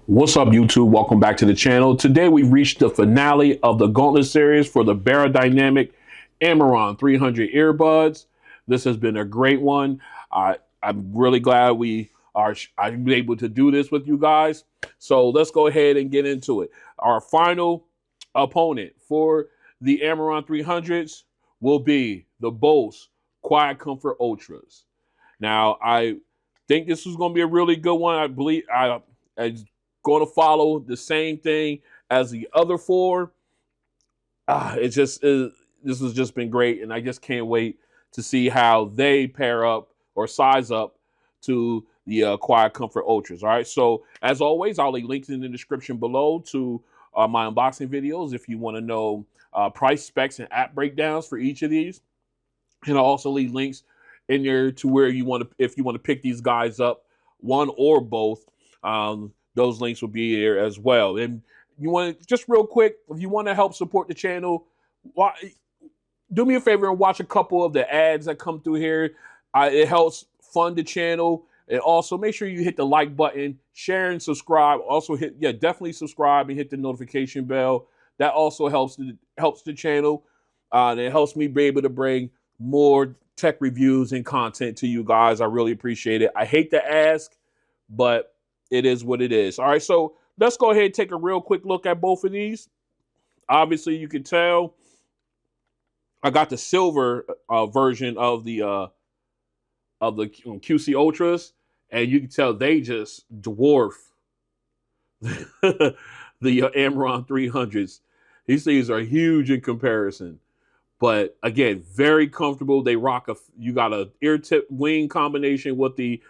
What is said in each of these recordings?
What's up, YouTube? Welcome back to the channel. Today we've reached the finale of the Gauntlet Series for the Beyerdynamic AMIRON 300 earbuds. This has been a great one. I'm really glad I'm able to do this with you guys. So let's go ahead and get into it. Our final opponent for the AMIRON 300s will be the Bose QuietComfort Ultras. Now, I think this is going to be a really good one. I believe it's going to follow the same thing as the other four. This has just been great, and I just can't wait to see how they pair up or size up to the QuietComfort Ultras. All right, so as always, I'll leave links in the description below to my unboxing videos if you want to know price, specs, and app breakdowns for each of these. And I'll also leave links in there to where you want to, if you want to pick these guys up, one or both. Those links will be there as well. And you want to, just real quick, if you want to help support the channel, do me a favor and watch a couple of the ads that come through here. It helps fund the channel. And also make sure you hit the like button, share and subscribe. Also definitely subscribe and hit the notification bell. That also helps the channel. And it helps me be able to bring more tech reviews and content to you guys. I really appreciate it. I hate to ask, but it is what it is. All right, so let's go ahead and take a real quick look at both of these. Obviously, you can tell I got the silver version of the QC Ultras, and you can tell they just dwarf the AMIRON 300s. These things are huge in comparison, but again, very comfortable. They rock you got a ear tip wing combination with the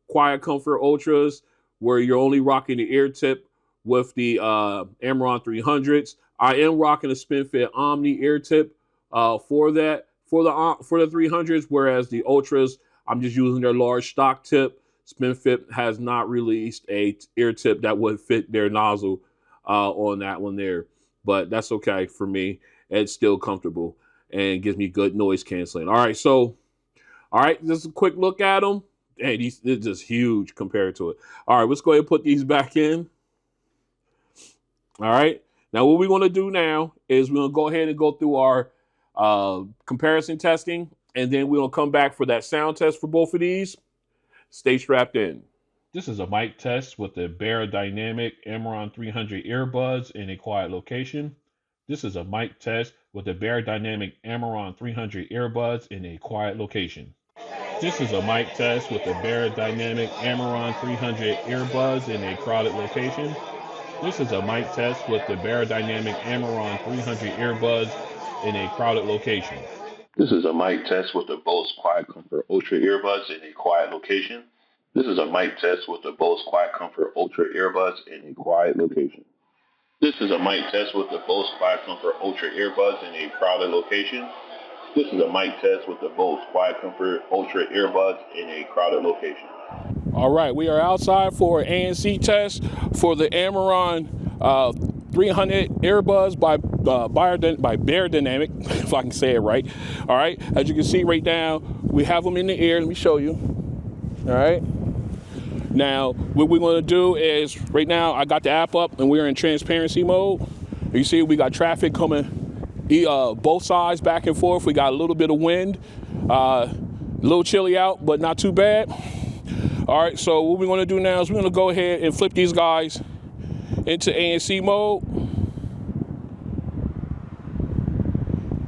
QuietComfort Ultras, where you're only rocking the ear tip with the AMIRON 300s. I am rocking a SpinFit Omni ear tip for the 300s, whereas the Ultras, I'm just using their large stock tip. SpinFit has not released a ear tip that would fit their nozzle on that one there, but that's okay for me. It's still comfortable and gives me good noise canceling. All right, so just a quick look at them. Hey, they're just huge compared to it. All right, let's go ahead and put these back in. All right, now what we want to do now is we're going to go ahead and go through our comparison testing, and then we're going to come back for that sound test for both of these. Stay strapped in. This is a mic test with the Beyerdynamic AMIRON 300 earbuds in a quiet location. This is a mic test with the Beyerdynamic AMIRON 300 earbuds in a quiet location. This is a mic test with the Beyerdynamic AMIRON 300 earbuds in a crowded location. This is a mic test with the Beyerdynamic AMIRON 300 earbuds in a crowded location. This is a mic test with the Bose QuietComfort Ultra earbuds in a quiet location. This is a mic test with the Bose QuietComfort Ultra earbuds in a quiet location. This is a mic test with the Bose QuietComfort Ultra earbuds in a crowded location. This is a mic test with the Bose QuietComfort Ultra earbuds in a crowded location. All right, we are outside for an ANC test for the AMIRON 300 earbuds by Beyerdynamic, if I can say it right. All right, as you can see right now, we have them in the ear. Let me show you. All right. Now, what we're going to do is, right now, I got the app up and we're in transparency mode. You see, we got traffic coming both sides, back and forth. We got a little bit of wind, a little chilly out, but not too bad. All right, so what we're going to do now is we're going to go ahead and flip these guys into ANC mode.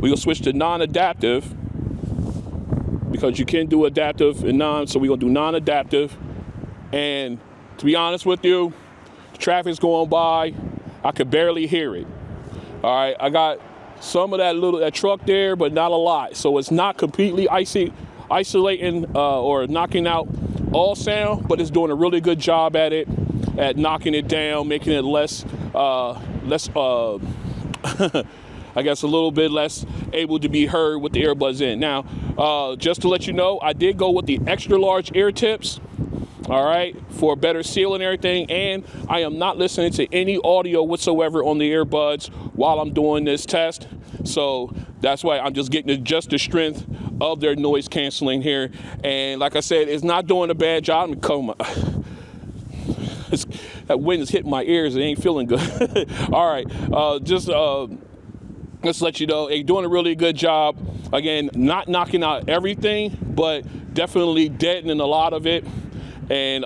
We're going to switch to non-adaptive because you can do adaptive and non, so we're going to do non-adaptive. And to be honest with you, the traffic's going by. I could barely hear it. All right, I got some of that truck there, but not a lot. So it's not completely isolating or knocking out all sound, but it's doing a really good job at it, at knocking it down, making it less, I guess a little bit less able to be heard with the earbuds in. Now, just to let you know, I did go with the extra large ear tips. All right, for better seal and everything, and I am not listening to any audio whatsoever on the earbuds while I'm doing this test, so that's why I'm just getting just the strength of their noise canceling here. And like I said, it's not doing a bad job. that wind is hitting my ears. It ain't feeling good. All right, just let's let you know, hey, doing a really good job. Again, not knocking out everything, but definitely deadening a lot of it. And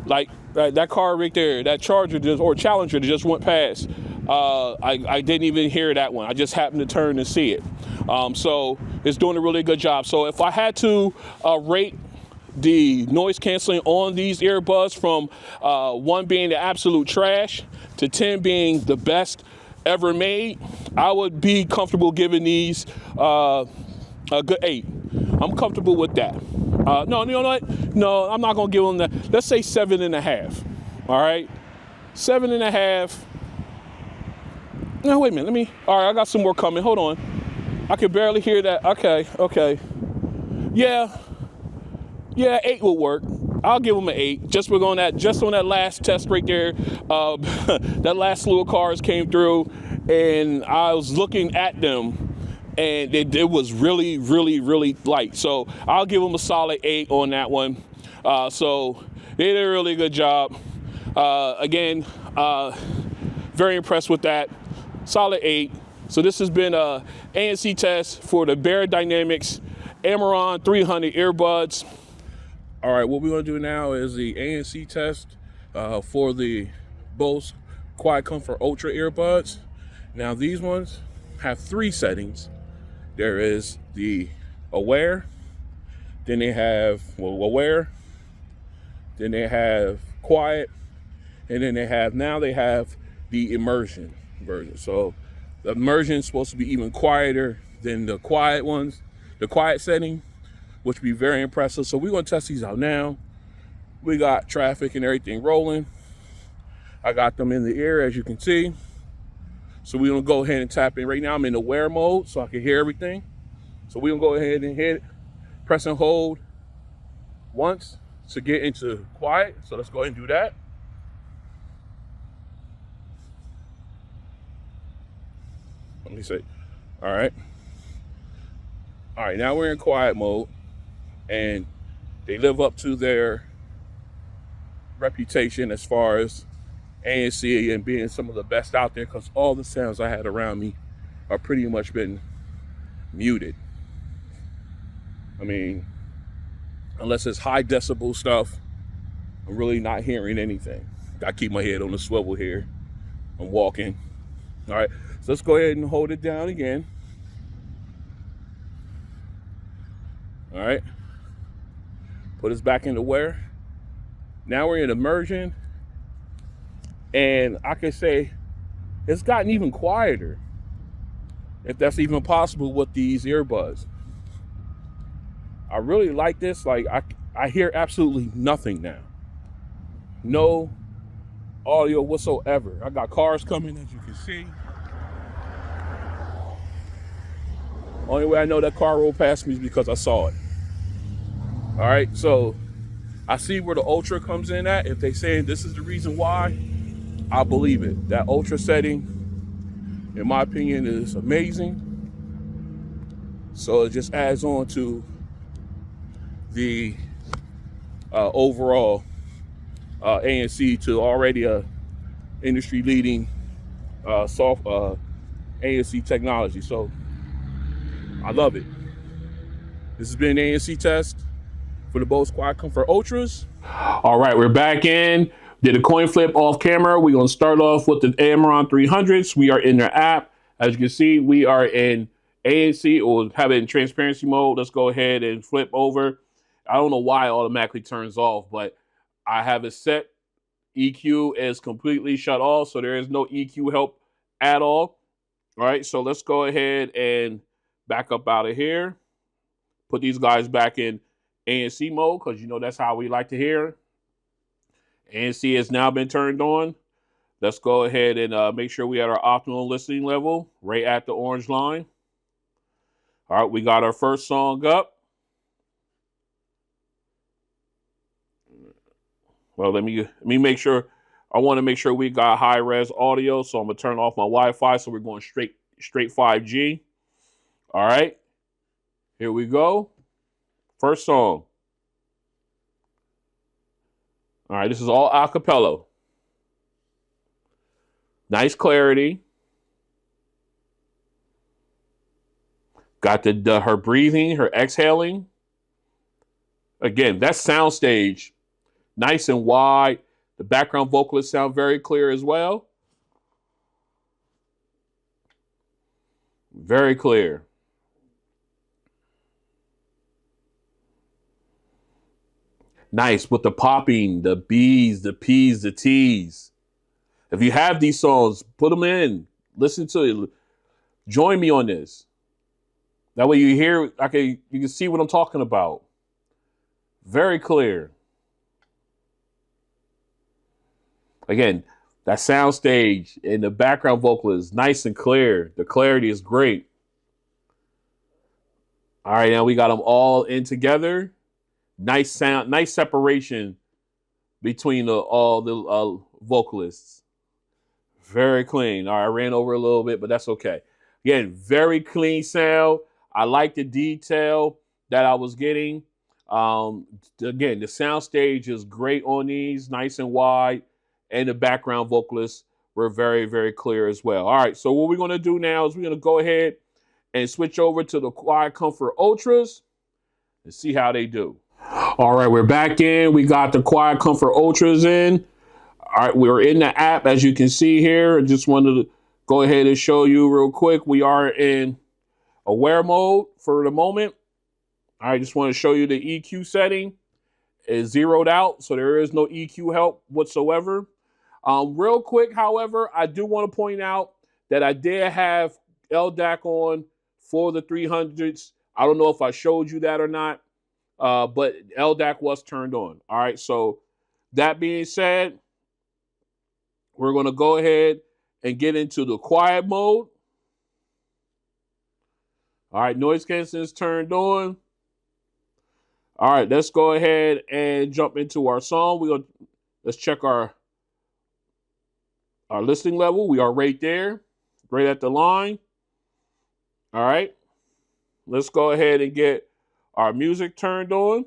like that car right there, that Charger or Challenger that just went past, I didn't even hear that one. I just happened to turn and see it. So it's doing a really good job. So if I had to rate the noise canceling on these earbuds from 1 being the absolute trash to 10 being the best ever made, I would be comfortable giving these a good 8. I'm comfortable with that. No, you know what? No, I'm not gonna give them that. Let's say 7.5. All right, 7.5. No, wait a minute. All right, I got some more coming. Hold on. I can barely hear that. Okay. Yeah, 8 will work. I'll give them an 8. Just on that last test right there. That last slew of cars came through, and I was looking at them, and it was really, really, really light. So I'll give them a solid 8 on that one. So they did a really good job. Again, very impressed with that. Solid 8. So this has been a ANC test for the Beyerdynamic AMIRON 300 earbuds. All right, what we're gonna do now is the ANC test for the Bose QuietComfort Ultra earbuds. Now these ones have 3 settings. There is the aware, then they have aware, then they have quiet, and then they have the immersion version. So the immersion is supposed to be even quieter than the quiet ones, the quiet setting, which would be very impressive. So we're gonna test these out now. We got traffic and everything rolling. I got them in the ear, as you can see. So we're gonna go ahead and tap in. Right now I'm in aware mode, so I can hear everything. So we're gonna go ahead and hit, press and hold once to get into quiet. So let's go ahead and do that. Let me see. All right, now we're in quiet mode, and they live up to their reputation as far as ANC and being some of the best out there, because all the sounds I had around me are pretty much been muted. I mean, unless it's high decibel stuff, I'm really not hearing anything. I keep my head on the swivel here. I'm walking. All right, so let's go ahead and hold it down again. All right, put us back into wear. Now we're in immersion, and I can say it's gotten even quieter, if that's even possible, with these earbuds. I really like this. Like I hear absolutely nothing now. No audio whatsoever. I got cars coming, as you can see. Only way I know that car rolled past me is because I saw it. All right, so I see where the Ultra comes in at. If they say this is the reason why, I believe it. That Ultra setting, in my opinion, is amazing. So it just adds on to the overall ANC to already a industry-leading soft ANC technology. So I love it. This has been ANC test for the Bose QuietComfort Ultras. All right, we're back in. Did a coin flip off camera. We're gonna start off with the AMIRON 300s. We are in their app. As you can see, we are in ANC, or have it in transparency mode. Let's go ahead and flip over. I don't know why it automatically turns off, but I have it set. EQ is completely shut off, so there is no EQ help at all. All right, so let's go ahead and back up out of here. Put these guys back in ANC mode, because you know that's how we like to hear. ANC has now been turned on. Let's go ahead and make sure we at our optimal listening level, right at the orange line. All right, we got our first song up. Well, let me make sure. I want to make sure we got high res audio, so I'm gonna turn off my Wi-Fi, so we're going straight 5G. All right, here we go. First song. All right, this is all a cappella. Nice clarity. Got her breathing, her exhaling. Again, that soundstage, nice and wide. The background vocalists sound very clear as well. Very clear. Nice with the popping, the B's, the P's, the T's. If you have these songs, put them in. Listen to it. Join me on this. That way you hear, you can see what I'm talking about. Very clear. Again, that sound stage and the background vocal is nice and clear. The clarity is great. All right, now we got them all in together. Nice sound, nice separation between all the vocalists. Very clean. All right, I ran over a little bit, but that's okay. Again, very clean sound. I like the detail that I was getting. Again, the sound stage is great on these, nice and wide, and the background vocalists were very, very clear as well. All right, so what we're going to do now is we're going to go ahead and switch over to the QuietComfort Ultras and see how they do. All right, we're back in. We got the QuietComfort Ultras in. All right, we're in the app, as you can see here. I just wanted to go ahead and show you real quick. We are in aware mode for the moment. I just want to show you the EQ setting is zeroed out, so there is no EQ help whatsoever. Real quick, however, I do want to point out that I did have LDAC on for the 300s. I don't know if I showed you that or not, but LDAC was turned on. All right, so that being said, we're going to go ahead and get into the quiet mode. All right, noise canceling is turned on. All right, let's go ahead and jump into our song. Let's check our listening level. We are right there, right at the line. All right, let's go ahead and get our music turned on.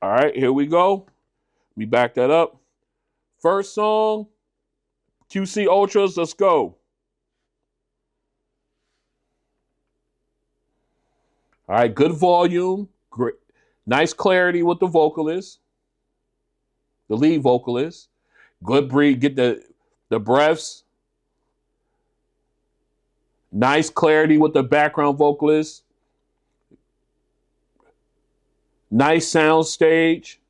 All right, here we go. Let me back that up. First song, QC Ultras, let's go. All right, good volume, great, nice clarity with the vocalist, the lead vocalist. Good breathe, get the breaths. Nice clarity with the background vocalist. Nice sound stage.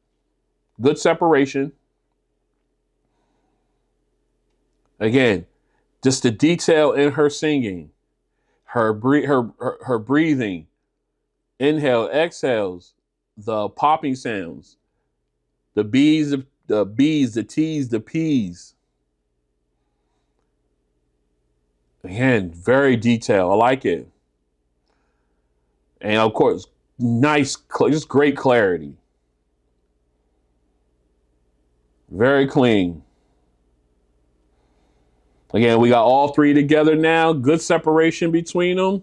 Good separation. Again, just the detail in her singing, her breathing, inhale, exhales, the popping sounds, the B's, the T's, the P's. Again, very detailed. I like it. And of course, nice, just great clarity. Very clean. Again, we got all three together now. Good separation between them.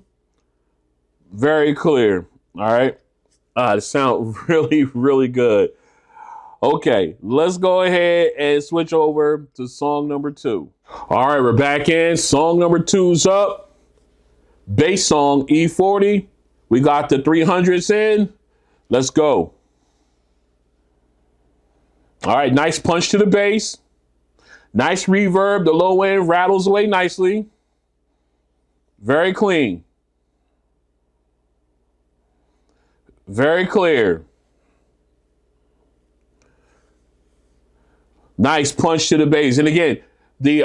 Very clear. All right. They sound really, really good. Okay, let's go ahead and switch over to song number 2. All right, we're back in. Song number 2's up. Bass song, E40. We got the 300s in. Let's go. All right, nice punch to the bass. Nice reverb. The low end rattles away nicely. Very clean. Very clear. Nice punch to the bass. And again, the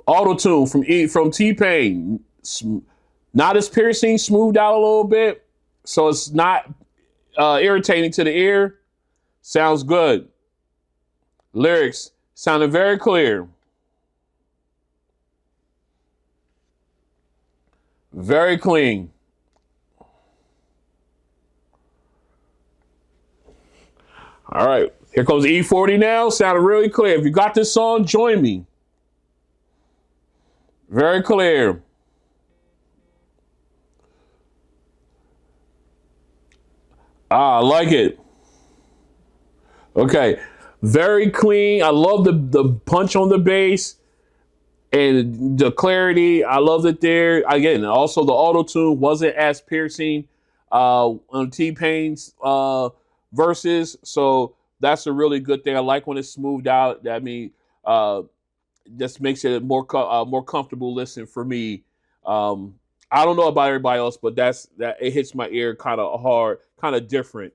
auto-tune from T-Pain, not as piercing, smoothed out a little bit, so it's not irritating to the ear. Sounds good. Lyrics sounded very clear. Very clean. All right, here comes E40 now. Sounded really clear. If you got this song, join me. Very clear. Ah, I like it. Okay. Very clean. I love the punch on the bass and the clarity. I love it there. Again, also the auto tune wasn't as piercing on T Pain's verses. So that's a really good thing. I like when it's smoothed out. I mean, uh, just makes it more comfortable listen for me. Um, I don't know about everybody else, but that it hits my ear kind of hard, kind of different.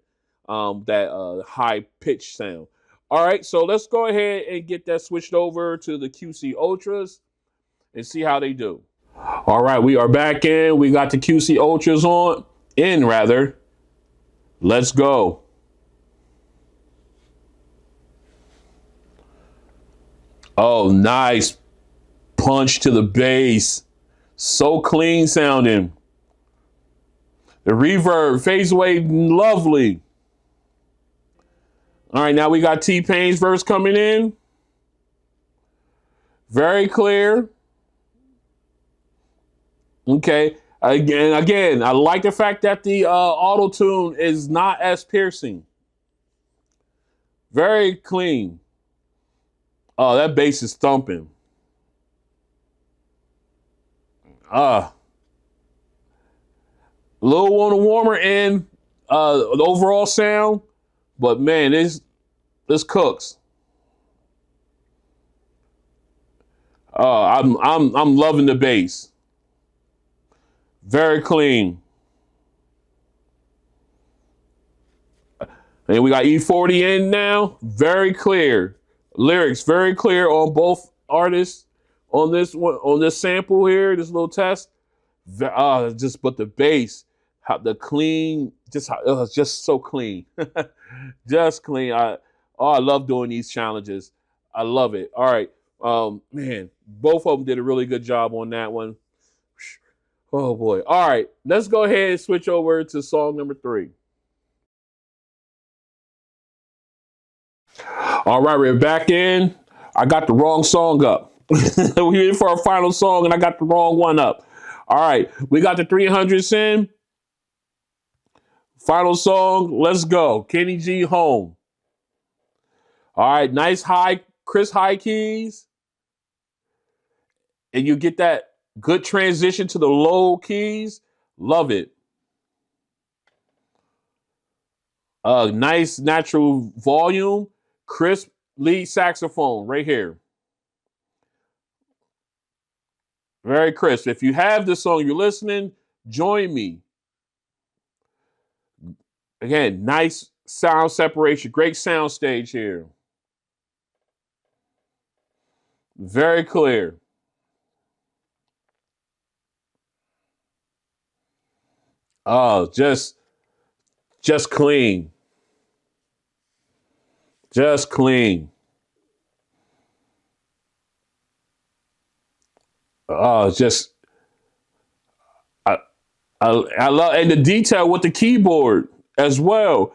That high pitch sound. All right, so let's go ahead and get that switched over to the QC Ultras and see how they do. All right, we are back in. We got the QC Ultras on in rather. Let's go. Oh, nice punch to the bass. So clean sounding. The reverb fades away lovely. All right, now we got T-Pain's verse coming in. Very clear. Okay. Again, I like the fact that the auto tune is not as piercing. Very clean. Oh, that bass is thumping. A little on the warmer end, the overall sound, but man, this cooks. I'm loving the bass. Very clean. And we got E40 in now. Very clear. Lyrics very clear on both artists on this one, on this sample here, this little test. Just but the bass, how the clean, just so clean. Just clean. I love doing these challenges. I love it. All right. Man, both of them did a really good job on that one. Oh boy. All right. Let's go ahead and switch over to song number 3. All right, we're back in. I got the wrong song up. We're here for our final song, and I got the wrong one up. All right, we got the 300s in. Final song, let's go. Kenny G Home. All right, nice high, crisp high keys. And you get that good transition to the low keys. Love it. Nice natural volume, crisp lead saxophone right here. Very crisp. If you have this song, you're listening, join me. Again, nice sound separation. Great sound stage here. Very clear. Oh, just clean. Just clean. Oh, just I, I love and the detail with the keyboard as well.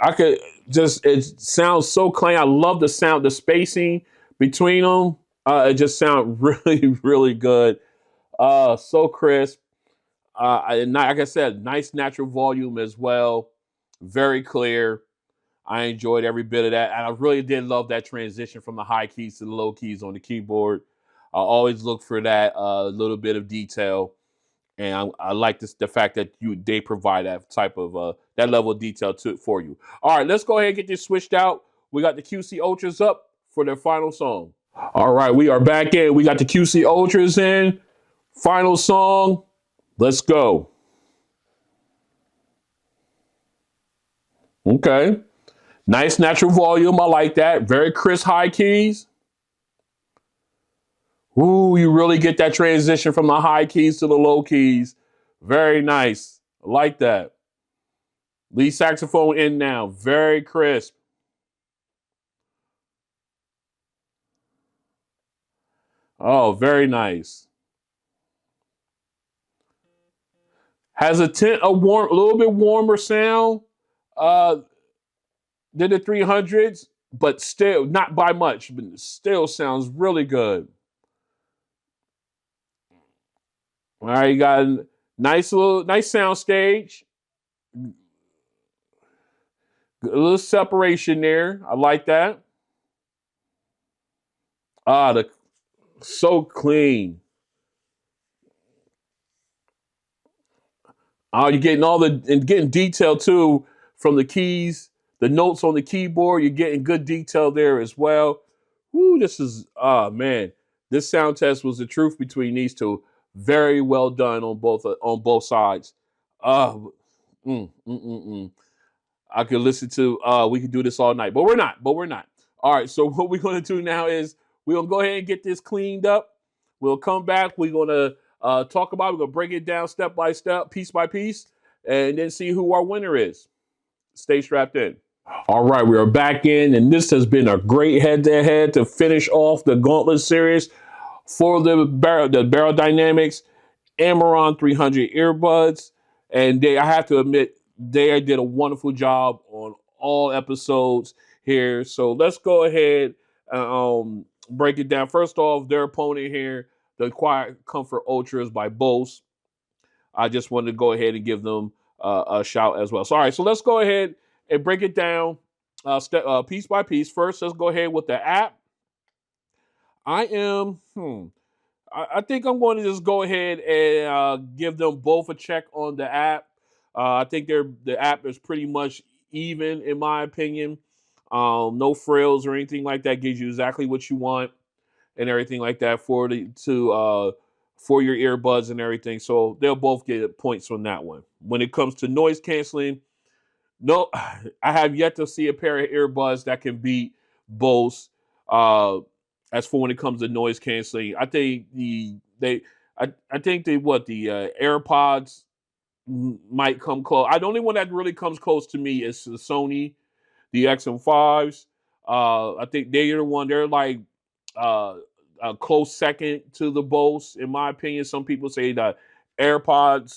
I could just it sounds so clean. I love the sound, the spacing between them. It just sounds really, really good. So crisp. And like I said, nice natural volume as well. Very clear. I enjoyed every bit of that. And I really did love that transition from the high keys to the low keys on the keyboard. I always look for that little bit of detail. And I like the fact that they provide that type of that level of detail for you. All right, let's go ahead and get this switched out. We got the QC Ultras up for their final song. All right, we are back in. We got the QC Ultras in. Final song. Let's go. Okay. Nice natural volume. I like that. Very crisp high keys. Ooh, you really get that transition from the high keys to the low keys. Very nice. I like that. Lead saxophone in now. Very crisp. Oh, very nice. Has a little bit warmer sound uh, than the 300s, but still not by much. But still sounds really good. All right, you got a nice sound stage. A little separation there. I like that. The so clean. You're getting all the and getting detail too from the keys, the notes on the keyboard. You're getting good detail there as well. Woo, this is man, this sound test was the truth between these two. Very well done on both sides. Uh, mm. I could listen to. We could do this all night, but we're not. But we're not. All right. So what we're gonna do now is we're gonna go ahead and get this cleaned up. We'll come back. We're gonna talk about it. We're gonna break it down step by step, piece by piece, and then see who our winner is. Stay strapped in. All right, we are back in, and this has been a great head-to-head to finish off the Gauntlet Series for the Beyerdynamic AMIRON 300 earbuds. And I have to admit, they did a wonderful job on all episodes here. So let's go ahead and break it down. First off, their opponent here, the QuietComfort Ultras by Bose. I just wanted to go ahead and give them a shout as well. So, all right, so let's go ahead and break it down piece by piece. First, let's go ahead with the app. I am, I think I'm going to just go ahead and give them both a check on the app. I think the app is pretty much even in my opinion. No frills or anything like that. Gives you exactly what you want and everything like that for your earbuds and everything. So they'll both get points on that one. When it comes to noise canceling, no, I have yet to see a pair of earbuds that can beat Bose. As for when it comes to noise canceling, I think I think the AirPods might come close. The only one that really comes close to me is the Sony, the XM5s. I think they're the one. They're like a close second to the Bose, in my opinion. Some people say the AirPod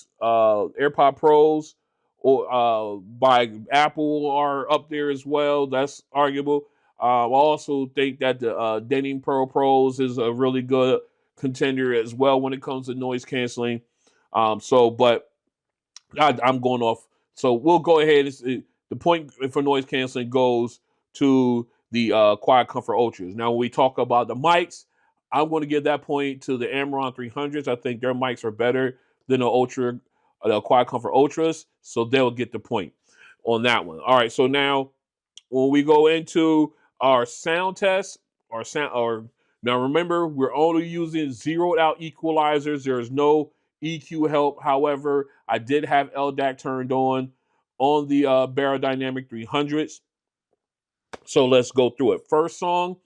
Pros, or by Apple are up there as well. That's arguable. I also think that the Denning Pros is a really good contender as well when it comes to noise canceling. But I'm going off. So we'll go ahead. The point for noise canceling goes to the QuietComfort Ultras. Now, when we talk about the mics, I'm going to give that point to the AMIRON 300s. I think their mics are better than the QuietComfort Ultras, so they'll get the point on that one. All right, so now when we go into our sound test, now remember, we're only using zeroed out equalizers. There's no EQ help. However, I did have LDAC turned on the Beyerdynamic 300s. So let's go through it. First song,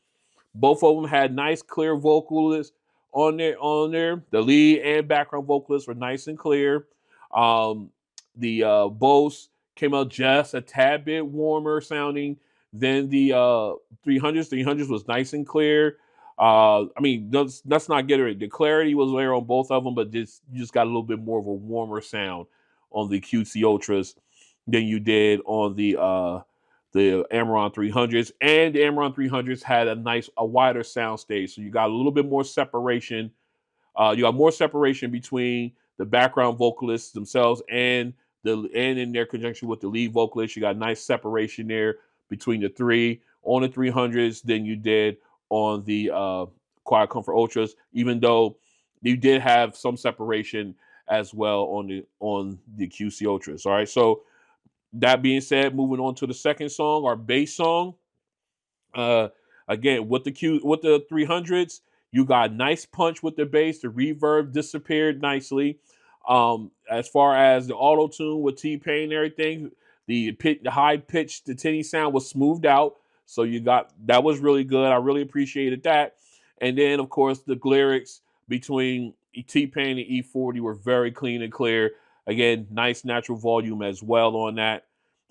both of them had nice, clear vocalists on there. The lead and background vocalists were nice and clear. The Bose came out just a tad bit warmer sounding than the 300s. 300s was nice and clear. I mean, let's not get it. The clarity was there on both of them, but you just got a little bit more of a warmer sound on the QC Ultras than you did on the AMIRON 300s. And the AMIRON 300s had a wider sound stage, so you got a little bit more separation. You got more separation between the background vocalists themselves and in their conjunction with the lead vocalist. You got nice separation there between the three on the 300s than you did on the QuietComfort Ultras, even though you did have some separation as well on the QC Ultras. All right, so that being said, moving on to the second song, our bass song. Again, with the 300s, you got nice punch with the bass. The reverb disappeared nicely. As far as the auto tune with T-Pain and everything, the high pitch, the tinny sound was smoothed out. So that was really good. I really appreciated that. And then, of course, the lyrics between T-Pain and E40 were very clean and clear. Again, nice natural volume as well on that.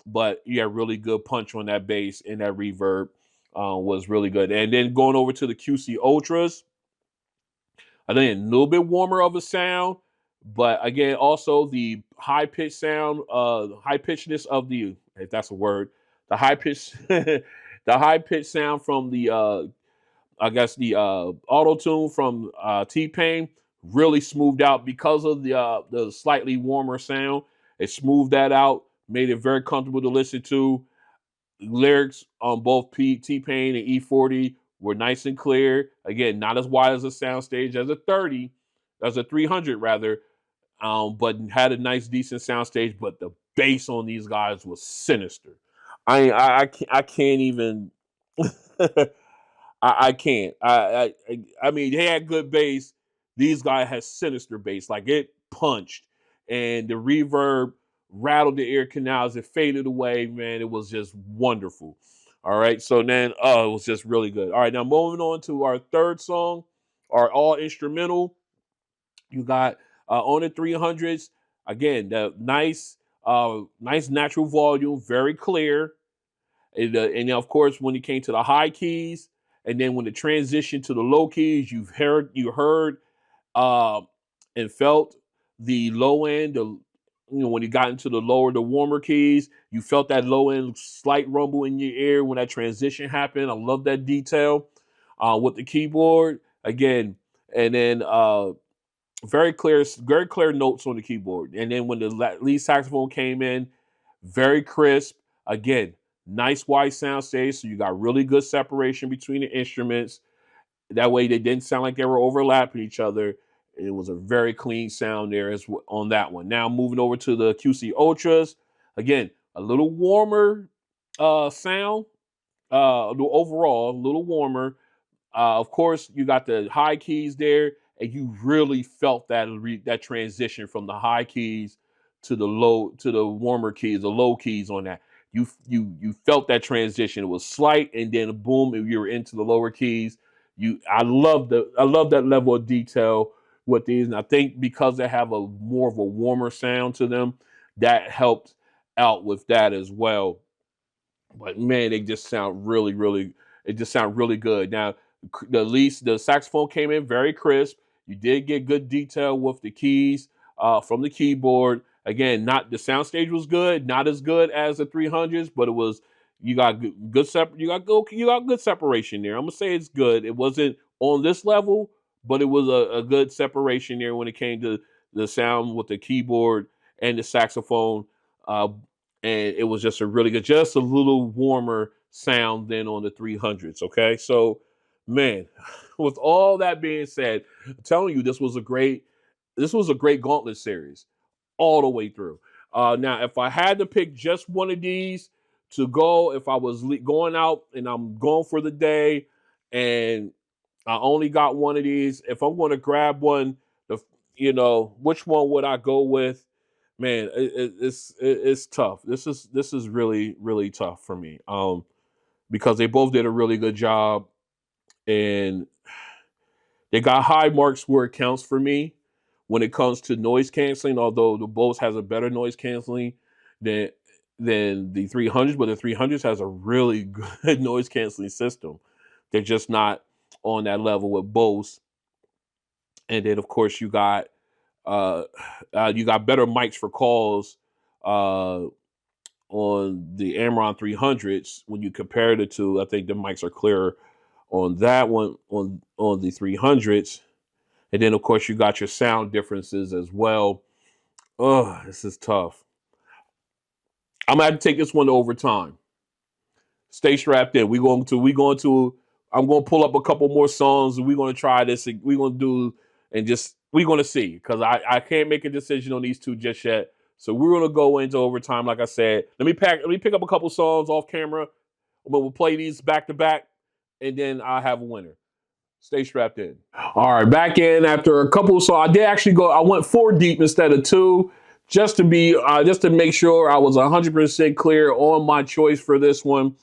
But you had really good punch on that bass, and that reverb was really good. And then going over to the QC Ultras, I think a little bit warmer of a sound, but again, also the high pitch sound, high pitchness of if that's a word, the high pitch, the high pitch sound from the I guess the auto tune from T-Pain really smoothed out because of the slightly warmer sound. It smoothed that out, made it very comfortable to listen to. Lyrics on both T-Pain and E40 were nice and clear. Again, not as wide as a soundstage as a 30, as a 300 rather, but had a nice, decent soundstage. But the bass on these guys was sinister. I can't even. I can't. I mean, they had good bass. These guys had sinister bass. Like it punched, and the reverb rattled the ear canals. It faded away. Man, it was just wonderful. All right. So then, it was just really good. All right. Now moving on to our third song, our all instrumental. You got on the 300s again. The nice natural volume, very clear. And of course, when it came to the high keys, and then when the transition to the low keys, you heard uh, and felt the low end. When you got into the lower, the warmer keys, you felt that low end slight rumble in your ear when that transition happened. I love that detail with the keyboard again, and then very clear notes on the keyboard. And then when the lead saxophone came in, very crisp. Again, nice wide sound stage, so you got really good separation between the instruments. That way, they didn't sound like they were overlapping each other. It was a very clean sound there on that one. Now moving over to the QC Ultras, again, a little warmer sound. Overall, a little warmer. Of course, you got the high keys there, and you really felt that transition from the high keys to the warmer keys, the low keys on that. You felt that transition. It was slight, and then boom, you were into the lower keys. I love that level of detail with these, and I think because they have a more of a warmer sound to them, that helped out with that as well. But man, they just sound really, really. It just sound really good. Now, the saxophone came in very crisp. You did get good detail with the keys from the keyboard. Again, not the soundstage was good, not as good as the 300s, but it was you got you got good separation there. I'm gonna say it's good. It wasn't on this level, but it was a good separation there when it came to the sound with the keyboard and the saxophone. Uh, and it was just a really good, just a little warmer sound than on the 300s. Okay, so man, with all that being said, I'm telling you, this was a great Gauntlet series all the way through. Now, if I had to pick just one of these to go, if I was going out and I'm going for the day, and I only got one of these, if I'm going to grab one, which one would I go with? Man, it's tough. This is really really tough for me. Because they both did a really good job, and they got high marks where it counts for me when it comes to noise canceling. Although the Bose has a better noise canceling than the 300s, but the 300s has a really good noise canceling system. They're just not on that level with Bose. And then of course uh, you got better mics for calls uh, on the AMIRON 300s when you compare the two. I think the mics are clearer on that one on the 300s. And then of course you got your sound differences as well. Oh, this is tough. I'm gonna have to take this one to overtime. Stay strapped in. We going to I'm gonna pull up a couple more songs and we're gonna try this. We're gonna do and just we're gonna see because I can't make a decision on these two just yet. So we're gonna go into overtime. Like I said, let me pick up a couple songs off camera. But we'll play these back to back, and then I'll have a winner. Stay strapped in. All right, back in after a couple. So I did actually go. I went four deep instead of two, just to make sure I was 100% clear on my choice for this one.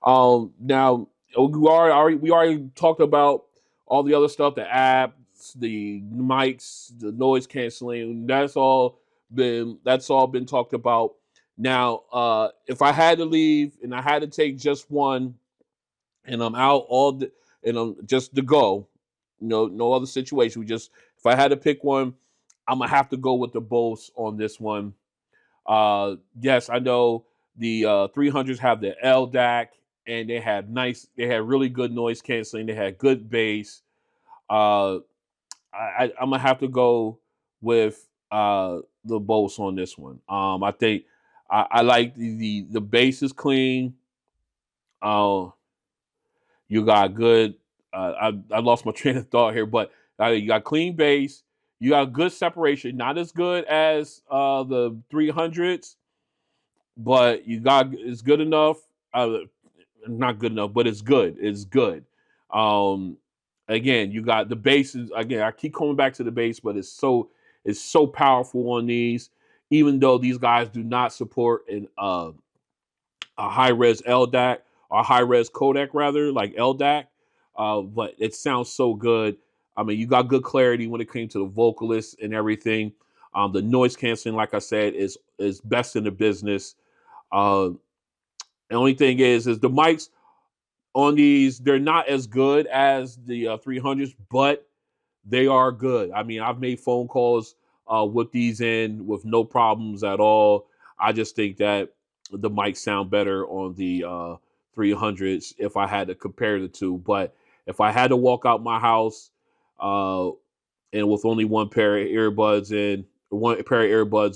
Now we already talked about all the other stuff, the apps, the mics, the noise canceling. That's all been talked about. Now, if I had to leave and I had to take just one, and I'm out and I'm just to go, no other situation. If I had to pick one, I'm gonna have to go with the Bose on this one. Yes, I know the 300s have the LDAC, and they had really good noise canceling. They had good bass. Uh, I'm gonna have to go with the Bose on this one. I think I like the bass is clean. Uh, you got good. I lost my train of thought here, but you got clean bass. You got good separation, not as good as the 300s, but you got it's good enough. Not good enough, but it's good. It's good. Um, Again, you got the bass is again. I keep coming back to the bass, but it's so powerful on these. Even though these guys do not support a high res LDAC or high res codec rather, like LDAC, but it sounds so good. I mean, you got good clarity when it came to the vocalists and everything. The noise canceling, like I said, is best in the business. Uh, the only thing is the mics on these, they're not as good as the 300s, but they are good. I mean, I've made phone calls with these in with no problems at all. I just think that the mics sound better on the 300s if I had to compare the two. But if I had to walk out my house uh, and with only one pair of earbuds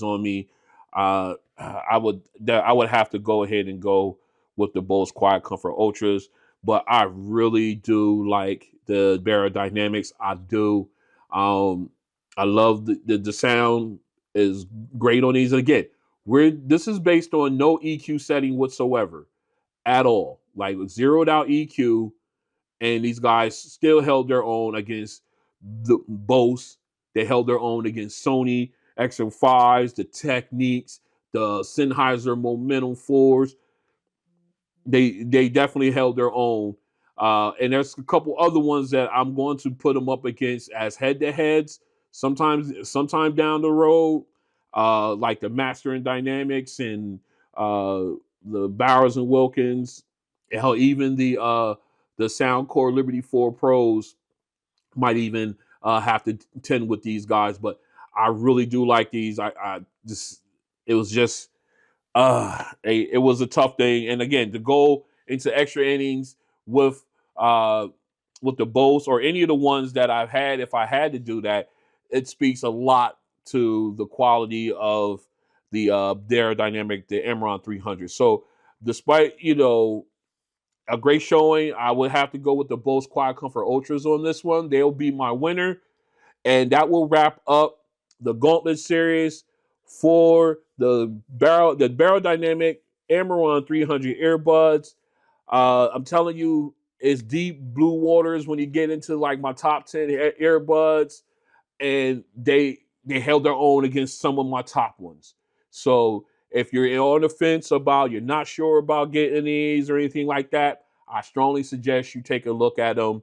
on me, I would have to go ahead and go with the Bose QuietComfort Ultras. But I really do like the Beyerdynamics. I do. Um, I love the sound is great on these. And again, this is based on no EQ setting whatsoever at all. Like zeroed out EQ, and these guys still held their own against the Bose. They held their own against Sony XM5s, the Techniques, the Sennheiser Momentum 4s. They definitely held their own. And there's a couple other ones that I'm going to put them up against as head-to-heads sometime down the road, like the Master and Dynamics and the Bowers and Wilkins. Hell, even the Soundcore Liberty 4 Pros might even have to tend with these guys. But I really do like these. I just it was just it was a tough thing. And again, to go into extra innings with uh with the Bose or any of the ones that I've had, if I had to do that, it speaks a lot to the quality of the Beyerdynamic, the AMIRON 300. So despite, a great showing, I would have to go with the Bose QuietComfort Ultras on this one. They'll be my winner. And that will wrap up the Gauntlet Series for the Beyerdynamic AMIRON 300 earbuds. I'm telling you, it's deep blue waters when you get into like my top 10 earbuds, and they held their own against some of my top ones. So if you're on the fence about, you're not sure about getting these or anything like that, I strongly suggest you take a look at them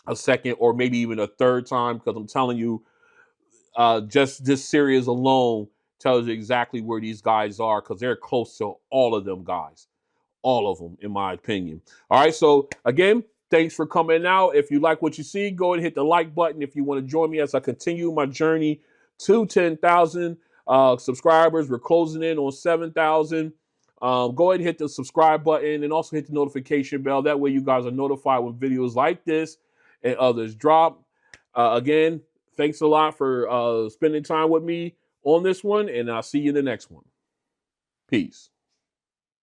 a second or maybe even a third time, because I'm telling you, just this series alone tells you exactly where these guys are, because they're close to all of them guys. All of them, in my opinion. All right, so again, thanks for coming out. If you like what you see, go and hit the like button. If you want to join me as I continue my journey to 10,000 subscribers, we're closing in on 7,000. Go ahead and hit the subscribe button and also hit the notification bell. That way you guys are notified when videos like this and others drop. Again, thanks a lot for spending time with me on this one, and I'll see you in the next one. Peace.